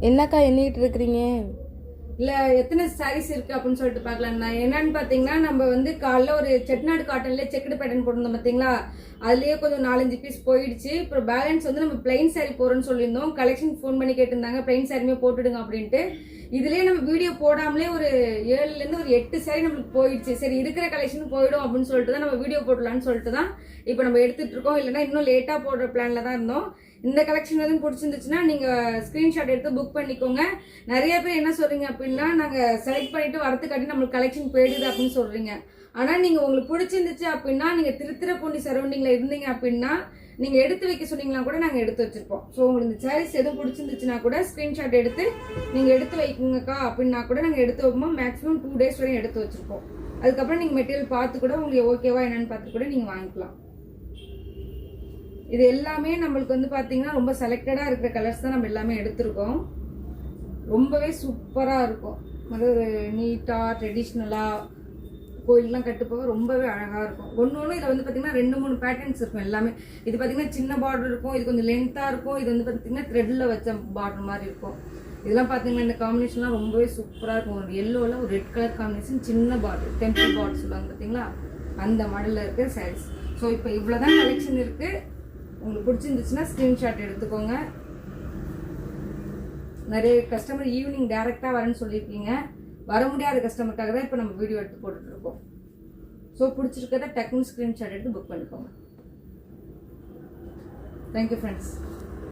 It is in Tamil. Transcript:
என்னக்கா எண்ணிட்டு இருக்கிறீங்க? இல்லை எத்தனை சாரீஸ் இருக்குது அப்படின்னு சொல்லிட்டு பார்க்கலாங்கண்ணா. என்னன்னு பார்த்தீங்கன்னா, நம்ம வந்து காலைல ஒரு செட்நாடு காட்டன்லேயே செக்குடு பேட்டர்ன் போட்டிருந்தோம் பார்த்தீங்களா, அதுலேயே கொஞ்சம் 4-5 பீஸ் போயிடுச்சு. இப்போ பேலன்ஸ் வந்து நம்ம பிளைன் சாரீ போகிறோன்னு சொல்லியிருந்தோம். கலெக்ஷன் ஃபோன் பண்ணி கேட்டிருந்தாங்க பிளைன் சாரியுமே போட்டுடுங்க அப்படின்ட்டு. இதுலேயே நம்ம வீடியோ போடாமலே ஒரு 7லேருந்து ஒரு 8 சாரி நம்மளுக்கு போயிடுச்சு. சரி இருக்கிற கலெக்ஷன் போயிடும் அப்படின்னு சொல்லிட்டு தான் நம்ம வீடியோ போடலான்னு சொல்லிட்டு தான் இப்போ நம்ம எடுத்துகிட்டு இருக்கோம். இல்லைன்னா இன்னும் லேட்டாக போடுற பிளானில் தான் இருந்தோம். இந்த கலெக்ஷன் எதுவும் பிடிச்சிருந்துச்சுன்னா நீங்கள் ஸ்க்ரீன்ஷாட் எடுத்து புக் பண்ணிக்கோங்க. நிறைய பேர் என்ன சொல்கிறீங்க அப்படின்னா, நாங்கள் செலக்ட் பண்ணிவிட்டு வரத்துக்காட்டி நம்மளுக்கு கலெக்ஷன் போயிடுது அப்படின்னு சொல்கிறீங்க. ஆனால் நீங்கள் உங்களுக்கு பிடிச்சிருந்துச்சு அப்படின்னா, நீங்கள் திருத்துறைப்பூண்டி சரௌண்டிங்கில் இருந்தீங்க அப்படின்னா நீங்கள் எடுத்து வைக்க சொன்னீங்கன்னா கூட நாங்கள் எடுத்து வச்சுருப்போம். ஸோ உங்களுக்கு இந்த சாரீஸ் எதுவும் பிடிச்சிருந்துச்சுன்னா கூட ஸ்க்ரீன்ஷாட் எடுத்து நீங்கள் எடுத்து வைக்குங்கக்கா அப்படின்னா கூட நாங்கள் எடுத்து வைப்போம். மேக்ஸிமம் 2 days வரையும் எடுத்து வச்சுருப்போம். அதுக்கப்புறம் நீங்கள் மெட்டீரியல் பார்த்து கூட உங்களுக்கு ஓகேவா என்னன்னு பார்த்து கூட நீங்கள் வாங்கிக்கலாம். இது எல்லாமே நம்மளுக்கு வந்து பார்த்தீங்கன்னா ரொம்ப செலக்டடாக இருக்கிற கலர்ஸ் தான் நம்ம எல்லாமே எடுத்திருக்கோம். ரொம்பவே சூப்பராக இருக்கும். அதாவது நீட்டாக ட்ரெடிஷ்னலாக கோயிலெலாம் கட்டுப்போக ரொம்பவே அழகாக இருக்கும். ஒன்று இதில் வந்து பார்த்திங்கன்னா 2-3 பேட்டர்ன்ஸ் இருக்கும் எல்லாமே. இது பார்த்திங்கன்னா சின்ன பார்டர் இருக்கும், இது கொஞ்சம் லென்த்தாக இருக்கும், இது வந்து பார்த்திங்கன்னா த்ரெட்டில் வச்ச பார்டர் மாதிரி இருக்கும். இதெல்லாம் பார்த்தீங்கன்னா இந்த காம்பினேஷன்லாம் ரொம்பவே சூப்பராக இருக்கும். ஒரு எல்லோவில் ஒரு ரெட் கலர் காம்பினேஷன், சின்ன பார்டர், டெம்பிள் பார்டர் சொல்லுவாங்க பார்த்தீங்களா, அந்த மாடலில் இருக்கிற சாரீஸ். ஸோ இப்போ இவ்வளோ தான் கலெக்ஷன் இருக்குது. உங்களுக்கு பிடிச்சிருந்துச்சுன்னா ஸ்க்ரீன்ஷாட் எடுத்துக்கோங்க. நிறைய கஸ்டமர் ஈவினிங் டேரெக்டாக வரேன்னு சொல்லியிருக்கீங்க. வர முடியாத கஸ்டமருக்காக தான் இப்போ நம்ம வீடியோ எடுத்து போட்டுட்ருக்கோம். ஸோ பிடிச்சிருக்கிறத டக்குன்னு ஸ்க்ரீன்ஷாட் எடுத்து புக் பண்ணிக்கோங்க. Thank you friends.